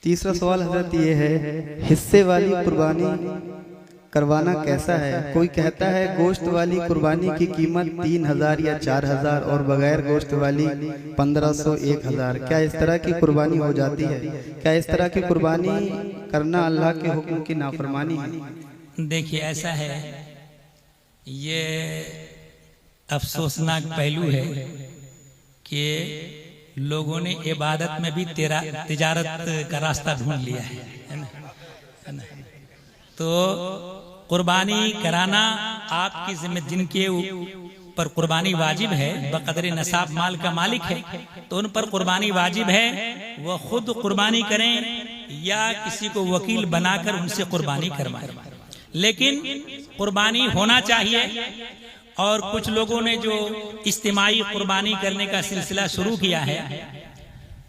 तीसरा सवाल हजरत ये है, हिस्से वाली कुर्बानी करवाना कैसा है? कोई कहता है गोश्त वाली कुर्बानी की कीमत 3000 या 4000 और बगैर गोश्त वाली 1500 1000। क्या इस तरह की कुर्बानी हो जाती है? क्या इस तरह की कुर्बानी करना अल्लाह के हुक्म की नाफरमानी है? देखिए ऐसा है, ये अफसोसनाक पहलू है कि लोगों ने इबादत में भी तिजारत का रास्ता ढूंढ लिया है ना? तो कुर्बानी कराना आपकी जिम्मे, जिनके पर कुर्बानी वाजिब है, बकदरे नसाब माल का मालिक है, तो उन पर कुर्बानी वाजिब है। वह खुद कुर्बानी करें या किसी को वकील बनाकर उनसे कुर्बानी करवाएं, लेकिन कुर्बानी होना चाहिए। और कुछ लोगों ने जो इज्तिमाई कुर्बानी करने का सिलसिला शुरू किया है,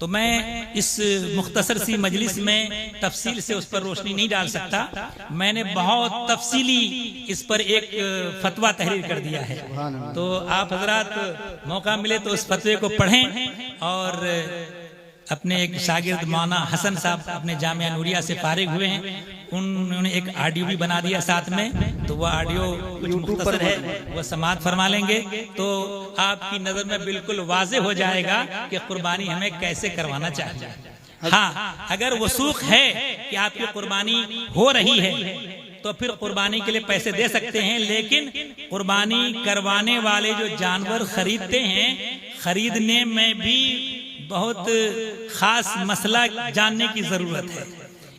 तो मैं इस मुख्तसर सी मजलिस में तफसील से उस पर रोशनी नहीं डाल सकता। मैंने बहुत तफसीली इस पर एक फतवा तहरीर कर दिया है, तो आप हजरात मौका मिले तो उस फतवे को पढ़ें। और अपने एक शागिर्द मौलाना हसन साहब अपने जामिया नूरिया से फारिग हुए हैं, उन्होंने एक ऑडियो भी बना दिया साथ में, तो वह ऑडियो कुछ मुख्तसर है, वह समाअत फरमा लेंगे तो आपकी नजर में बिल्कुल वाज़ेह हो जाएगा कि कुर्बानी हमें कैसे करवाना चाहिए। हाँ, अगर वसूख है कि आपकी कुर्बानी हो रही है तो फिर कुर्बानी के लिए पैसे दे सकते हैं, लेकिन कुर्बानी करवाने वाले जो जानवर खरीदते हैं, खरीदने में भी बहुत खास मसला जानने की जरूरत है।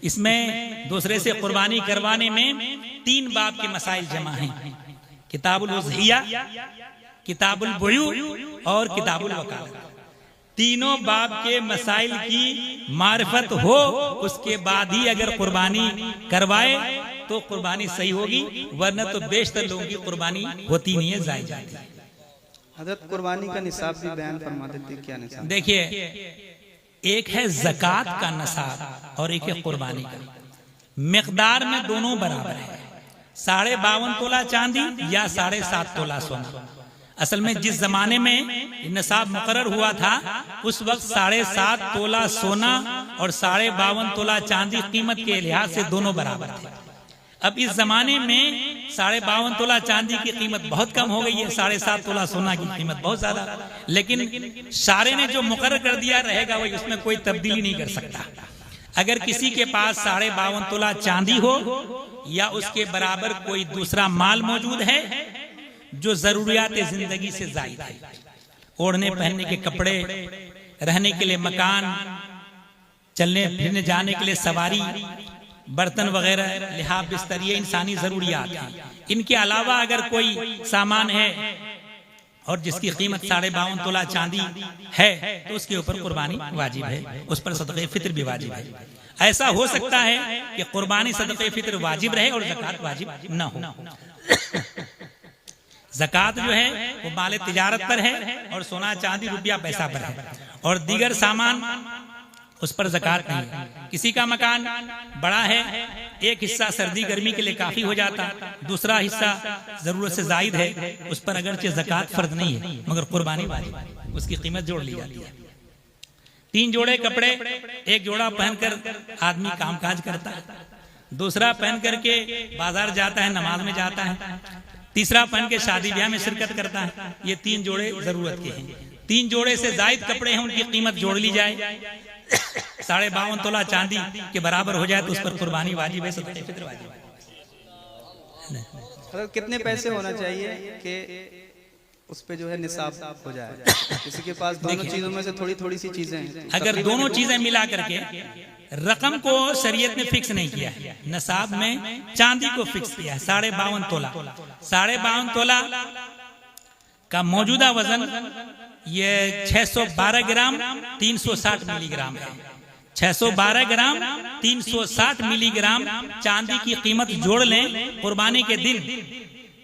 इसमें दूसरे से कुर्बानी करवाने में 3 बाब के मसाइल जमा हैं: किताबुल उज़हिया, किताबुल बुयू और किताबुल वकालत। तीनों बाब के मसाइल की मारिफत हो, उसके बाद ही अगर कुर्बानी करवाए तो कुर्बानी सही होगी, वरना तो बेशतर लोगों की कुर्बानी होती नहीं है, जायज़ जाती है। हजरत कुर्बानी का निसाब भी बयान फरमा देते, क्या निसाब? देखिए, एक है ज़कात का निसाब और एक है कुर्बानी का। मिकदार में दोनों बराबर है, 52.5 तोला चांदी या 7.5 तोला सोना। असल में जिस जमाने में निसाब मुकर्रर हुआ था, उस वक्त 7.5 तोला सोना और 52.5 तोला चांदी कीमत के लिहाज से दोनों बराबर थे। अब इस जमाने में 52.5 तोला चांदी की कीमत बहुत कम हो गई है, 7.5 तोला सोना की कीमत बहुत ज्यादा, लेकिन शारे ने जो मुकर्रर कर दिया रहेगा वही, उसमें कोई तब्दीली नहीं कर सकता। अगर किसी के पास 52.5 तोला चांदी हो या उसके बराबर कोई दूसरा माल मौजूद है जो जरूरियात जिंदगी से जायद है, ओढ़ने पहनने के कपड़े, रहने के लिए मकान, चलने फिरने जाने के लिए सवारी, बर्तन वगैरह, लिहाफ, बिस्तर, ये इंसानी जरूरियात हैं। इनके अलावा अगर कोई सामान है और जिसकी कीमत 52.5 तोला चांदी है, तो उसके ऊपर कुर्बानी वाजिब है, उस पर सदक़े फित्र भी वाजिब है। ऐसा हो सकता है कि कुर्बानी सदक़े फित्र वाजिब रहे और ज़कात वाजिब न हो। ज़कात जो है वो माल तिजारत पर है और सोना चांदी रुपया पैसा पर है, और दीगर सामान उस पर ज़कात नहीं है। किसी का मकान बड़ा है, एक हिस्सा सर्दी गर्मी के लिए काफी हो जाता, दूसरा हिस्सा जरूरत से जायद है, उस पर अगरचे ज़कात फर्ज नहीं है मगर कुर्बानी वाजिब है, उसकी कीमत जोड़ ली जाती है। 3 जोड़े कपड़े, एक जोड़ा पहनकर आदमी कामकाज करता है, दूसरा पहन करके बाजार जाता है, नमाज में जाता है, तीसरा पहन के शादी ब्याह में शिरकत करता है। ये 3 जोड़े जरूरत के हैं। 3 जोड़े से जायद कपड़े हैं, उनकी कीमत जोड़ ली जाए, 52.5 तोला चांदी के बराबर हो जाए तो उस पर कुर्बानी वाजिब है, सदक़े फित्र वाजिब है। कितने पैसे होना चाहिए कि उस पे जो है निसाब हो जाए? किसी के पास दोनों चीजों में से थोड़ी थोड़ी सी चीजें हैं, अगर दोनों चीजें मिला करके, रकम को शरीयत ने फिक्स नहीं किया है, निसाब में चांदी को फिक्स किया है 52.5 तोला। 52.5 तोला का मौजूदा वजन ये 612 ग्राम 360 मिलीग्राम है। 612 ग्राम 360 मिलीग्राम चांदी की कीमत जोड़ लें कुर्बानी के दिन,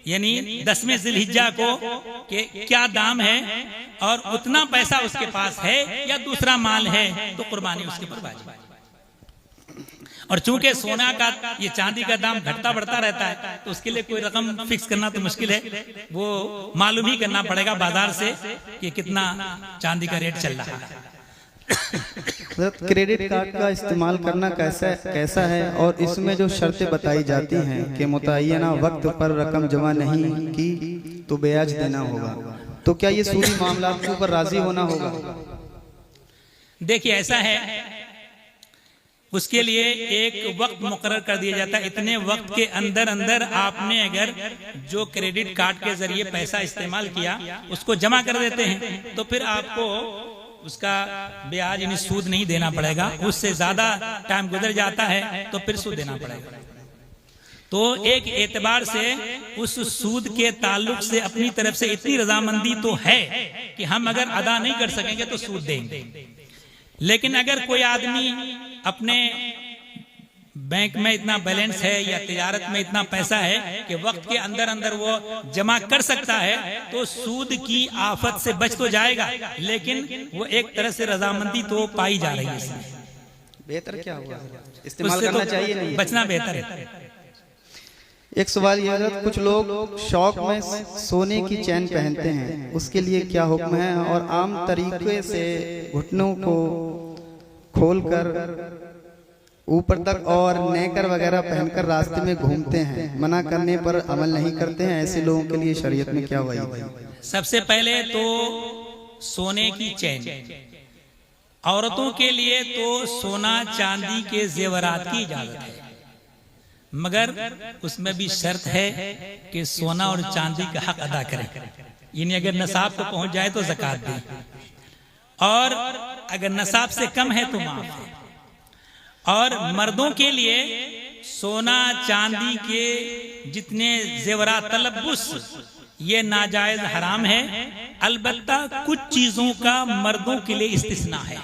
यानी 10वें ज़िलहिज्जा को के क्या दाम है और उतना पैसा उसके पास है या दूसरा माल है, तो कुर्बानी उसके पर वाजिब है। और चूंकि सोना का ये चांदी का दाम घटता बढ़ता रहता है, तो उसके लिए कोई रकम फिक्स करना तो मुश्किल है, वो मालूम ही करना पड़ेगा बाजार से कि कितना चांदी का रेट चल रहा है। क्रेडिट कार्ड का इस्तेमाल करना कैसा है और इसमें जो शर्तें बताई जाती हैं कि मुतय्यना वक्त पर रकम जमा नहीं की तो ब्याज देना होगा, तो क्या ये सूदी मामला के ऊपर राजी होना होगा? देखिए ऐसा है, उसके लिए एक वक्त मुकर्रर कर दिया जाता है। इतने वक्त के अंदर अंदर आपने अगर जो क्रेडिट कार्ड के जरिए पैसा इस्तेमाल किया उसको जमा कर देते हैं तो फिर आपको उसका ब्याज यानी सूद नहीं देना पड़ेगा। उससे ज्यादा टाइम गुजर जाता है तो फिर सूद देना पड़ेगा। तो एक एतबार से उस सूद के ताल्लुक से अपनी तरफ से इतनी रजामंदी तो है कि हम अगर अदा नहीं कर सकेंगे तो सूद देंगे। लेकिन अगर कोई आदमी अपने बैंक में इतना बैलेंस है या तिजारत में इतना पैसा है कि वक्त के अंदर अंदर वो जमा कर सकता है तो सूद की आफत से बच तो जाएगा, लेकिन वो एक तरह से रजामंदी तो पाई जा रही है। इसमें बेहतर क्या हुआ, इस्तेमाल करना चाहिए नहीं, बचना बेहतर है। एक सवाल यह है, कुछ लोग शौक में सोने की चैन पहनते हैं, उसके लिए क्या हुक्म है? और आम तरीके से घुटनों को खोलकर ऊपर तक और नेकर वगैरह पहनकर रास्ते में घूमते हैं, मना करने पर अमल नहीं करते हैं, ऐसे लोगों के लिए शरीयत में क्या वही है? सबसे पहले तो सोने की चैन, औरतों के लिए तो सोना चांदी के जेवरात की इजाजत है, मगर उसमें भी शर्त है कि सोना और चांदी का हक अदा करें। यानी अगर नसाब को पहुंच जाए तो ज़कात दें, और अगर नसाब से कम है तो माफ है। और मर्दों के लिए सोना चांदी के जितने जेवरात तलब्बुस ये नाजायज हराम है, अलबत्ता कुछ चीजों का मर्दों के लिए इस्तिस्ना है।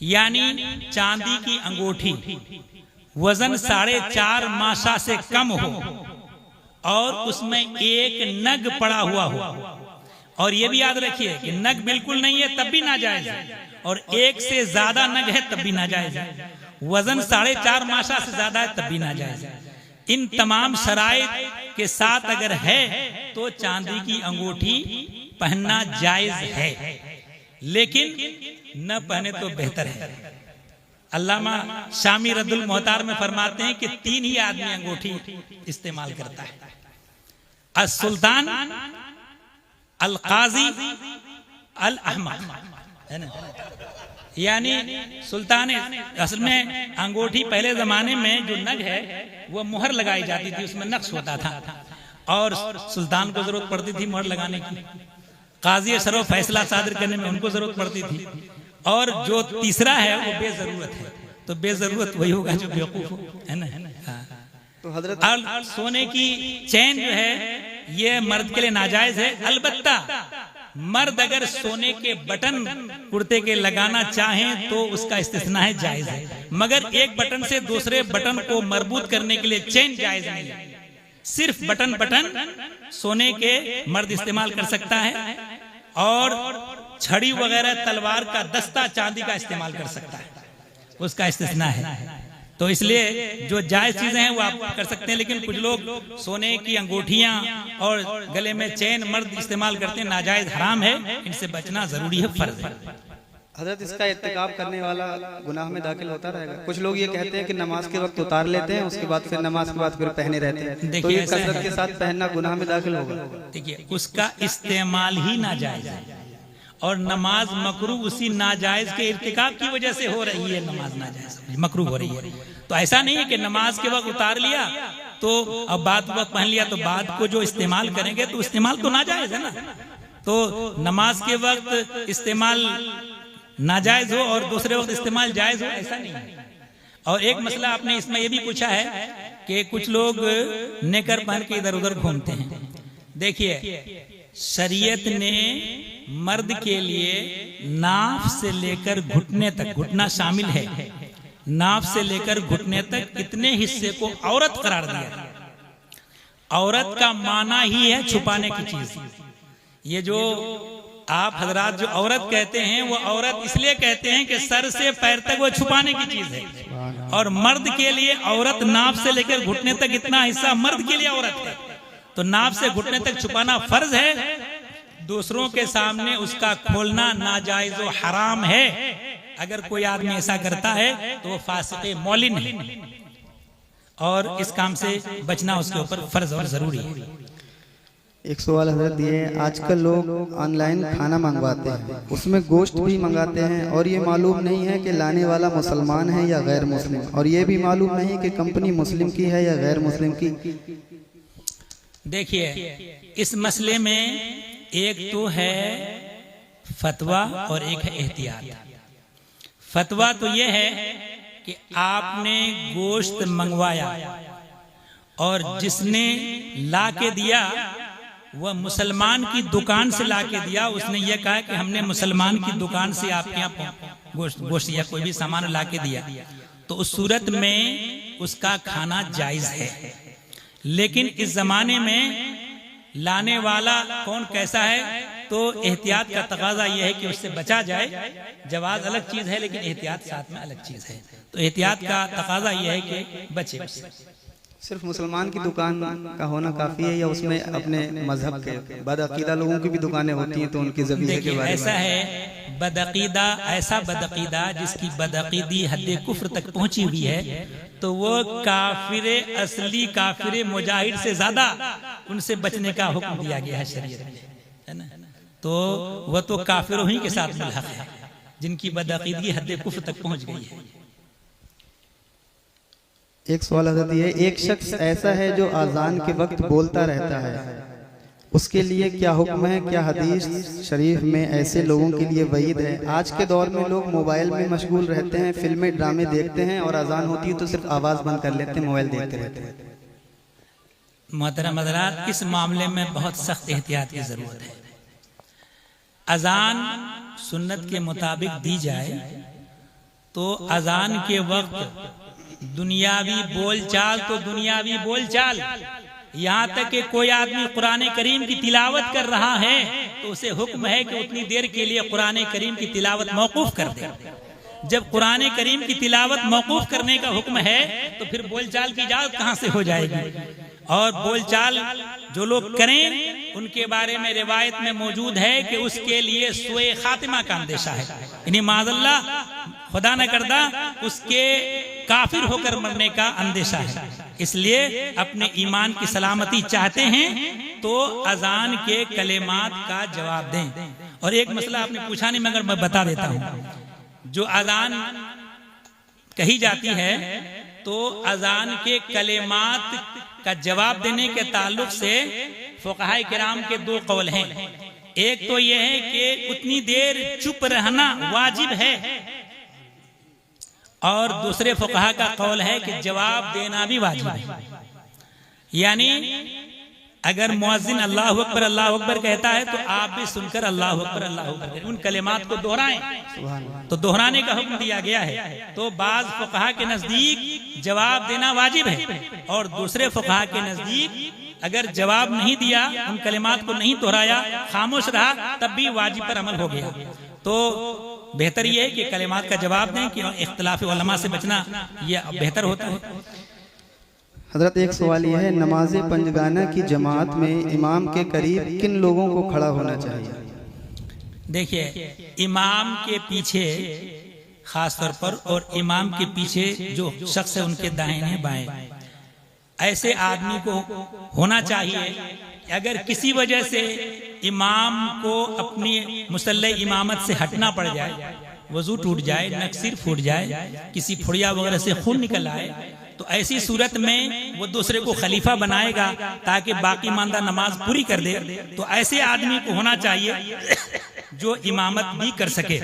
यानी चांदी की अंगूठी वजन 4.5 माशा से कम हो और उसमें एक नग पड़ा हुआ हो, और ये भी याद रखिए कि नग बिल्कुल नहीं है तब भी नाजायज है, और एक से ज्यादा नग है तब भी नाजायज है, वजन 4.5 माशा से ज्यादा है तब भी नाजायज है। इन तमाम शराइत के साथ अगर है तो चांदी की अंगूठी पहनना जायज है, लेकिन न पहने तो बेहतर है। अल्लामा शामी रद्दुल मोहतार में फरमाते हैं कि 3 ही आदमी अंगूठी इस्तेमाल करता है, अल सुल्तान, अल काजी, अल अहमद, है ना। यानी सुल्तान, असल में अंगूठी पहले जमाने में जो नग है वो मुहर लगाई जाती थी, उसमें नक्श होता था, और सुल्तान को जरूरत पड़ती थी मुहर लगाने की, काजी सरो फैसला सादर करने में उनको जरूरत पड़ती थी, और जो तीसरा है वो बेजरूरत है। तो बेजरूरत वही होगा जो बेवकूफ हो, है ना। तो हजरत और सोने की चैन जो है ये मर्द के लिए नाजायज है। अलबत्ता मर्द अगर सोने के बटन कुर्ते के लगाना चाहें तो उसका इस्तिस्ना है, जायज है, मगर एक बटन से दूसरे बटन को मरबूत करने के लिए चैन जायज नहीं है। सिर्फ बटन सोने के मर्द इस्तेमाल कर सकता है, और छड़ी वगैरह तलवार का दस्ता चांदी का इस्तेमाल कर सकता है, उसका इस्तिस्ना है। तो इसलिए जो जायज चीजें हैं वो आप कर सकते हैं, लेकिन कुछ लोग सोने की अंगूठियां और गले में चैन मर्द इस्तेमाल करते हैं, नाजायज हराम है, इनसे बचना जरूरी है, फर्ज है। हजरत इसका इत्तिकाब करने वाला गुनाह में दाखिल होता रहेगा। कुछ लोग ये कहते हैं कि नमाज के वक्त उतार लेते हैं, उसके बाद फिर नमाज के बाद फिर पहने रहते हैं, तो ये कसरत के साथ पहनना गुनाह में दाखिल होगा। देखिए उसका इस्तेमाल ही नाजायज है, और नमाज मकरूह उसी नाजायज के इर्तिकाब की वजह से हो रही है, नमाज नाजायज मकरूह हो रही है। तो ऐसा नहीं है कि नमाज के वक्त उतार लिया तो अब बाद वक्त पहन लिया, तो बाद को जो इस्तेमाल करेंगे तो इस्तेमाल तो नाजायज है ना। तो नमाज के वक्त इस्तेमाल नाजायज हो और दूसरे वक्त इस्तेमाल जायज हो, ऐसा नहीं है। और एक मसला आपने इसमें यह भी पूछा है कि कुछ लोग नेकर पहन के इधर उधर घूमते हैं। देखिए शरीयत ने मर्द के लिए नाफ से लेकर घुटने तक, घुटना शामिल है, नाफ से लेकर घुटने तक इतने हिस्से को औरत करार दिया। औरत का माना ही है छुपाने की चीज। ये जो आप हजरात जो औरत कहते हैं वो औरत इसलिए कहते हैं कि सर से पैर तक वो छुपाने की चीज है, और मर्द के लिए औरत नाफ से लेकर घुटने तक इतना हिस्सा मर्द के लिए औरत है। तो नाफ से घुटने तक छुपाना फर्ज है, दूसरों के सामने उसका खोलना नाजायज और हराम है। अगर कोई आदमी ऐसा करता है तो वो फासिक़े मौलिन है और इस काम से बचना उसके ऊपर फर्ज और जरूरी है। एक सवाल हजरत ये है, आजकल लोग ऑनलाइन खाना मंगवाते हैं, उसमें गोश्त भी मंगाते हैं और ये मालूम नहीं है कि लाने वाला मुसलमान है या गैर मुस्लिम, और ये भी मालूम नहीं कि कंपनी मुस्लिम की है या गैर मुस्लिम की। देखिए, इस मसले में एक तो है फतवा और एक है एहतियात। फतवा तो ये है कि आपने गोश्त मंगवाया और जिसने ला के दिया वह मुसलमान की दुकान से ला के दिया, उसने यह कहा कि हमने मुसलमान की दुकान से आपके यहाँ गोश्त या कोई भी सामान ला के दिया, तो उस सूरत में उसका खाना जायज है। लेकिन इस जमाने में लाने वाला कौन कैसा है, तो एहतियात का तकाजा यह है कि उससे बचा जाए। जवाज अलग चीज है लेकिन एहतियात साथ में अलग चीज है, तो एहतियात का तकाजा यह है कि बचे उससे। सिर्फ मुसलमान की दुकान का होना काफी है या उसमें अपने मजहब के बदअकीदा लोगों की भी दुकानें होती हैं, तो उनकी ज़बीहे के बारे में? ऐसा है, बदअकीदा ऐसा बदअकीदा जिसकी बदअकीदी हद कुफ्र तक पहुंची हुई है, तो वो काफिर असली काफिर मुजाहिद से ज्यादा उनसे बचने का हुक्म दिया गया है शरीयत में, है ना। तो वह तो काफिरों ही के साथ मुल्हक है जिनकी बदअकीदगी हद कुफ्र तक पहुंच गई है। एक सवाल हजरत ये, एक शख्स ऐसा है जो आज़ान के वक्त बोलता रहता है, उसके लिए क्या हुक्म है? क्या हदीस शरीफ में ऐसे लोगों के लिए वईद है? आज के दौर में लोग मोबाइल में मशगूल रहते हैं, फिल्में ड्रामे देखते हैं और अजान होती है तो सिर्फ आवाज़ बंद कर लेते हैं, मोबाइल देखते रहते हैं। मोहतरम हज़रात, इस मामले में बहुत सख्त एहतियात की जरूरत है। अजान सुन्नत के मुताबिक दी जाए तो अजान के वक्त दुनियावी बोलचाल तो दुनियावी बोलचाल, यहाँ तक कि कोई आदमी कुरान करीम की तिलावत कर रहा है तो उसे हुक्म है कि उतनी देर के लिए कुरान करीम की तिलावत मौकूफ कर दे। जब कुरान करीम की तिलावत मौकूफ करने का हुक्म है तो फिर बोलचाल की इजाजत कहाँ से हो जाएगी? और बोलचाल जो लोग करें उनके बारे में रिवायत में मौजूद है कि उसके लिए सुए खातिमा का अंदेशा है, यानी माज़अल्लाह खुदा न करदा उसके काफिर होकर मरने का अंदेशा है। इसलिए अपने ईमान की सलामती चाहते हैं तो अजान के कलेमात का जवाब दें। और एक मसला आपने पूछा नहीं मगर मैं बता देता हूं, जो अजान कही जाती है तो अजान के कलेमात का जवाब देने के ताल्लुक से फुक़हा किराम के दो कौल हैं। एक तो यह है कि उतनी देर चुप रहना वाजिब है, और दूसरे फुक़हा का कौल है कि जवाब देना भी वाजिब है। यानी अगर मुअज्जिन अल्लाहु अकबर कहता है तो आप भी सुनकर अल्लाहु अकबर उन कलिमात को दोहराएं, तो दोहराने का हुक्म दिया गया है। तो बाज़ फुक़हा के नजदीक जवाब देना वाजिब है और दूसरे फुक़हा के नजदीक अगर जवाब नहीं दिया, उन कलिमात को नहीं दोहराया, खामोश रहा, तब भी वाजिब पर अमल हो गया। तो बेहतर यह है कि कलिमात का जवाब दें कि इख्तिलाफ उलमा से बचना यह बेहतर होता है। हजरत एक सवाल यह है, नमाज पंजगाना की जमात में इमाम के करीब किन लोगों को खड़ा होना चाहिए? देखिए, इमाम के पीछे खास तौर पर और इमाम के पीछे जो शख्स है उनके दाहिने बाएं, ऐसे आदमी को होना चाहिए। अगर किसी वजह से इमाम को अपनी मुसल्ले इमामत से हटना पड़ जाए, वजू टूट जाए, नक्सिर फूट जाए, किसी फुड़िया वगैरह से खून निकल आए, तो ऐसी सूरत में वो दूसरे को खलीफा बनाएगा ताकि बाकी मानदा नमाज पूरी कर दे। तो ऐसे आदमी को होना चाहिए जो इमामत भी कर सके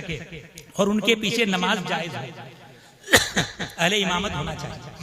और उनके पीछे नमाज जायज हो, अहले इमामत होना चाहिए।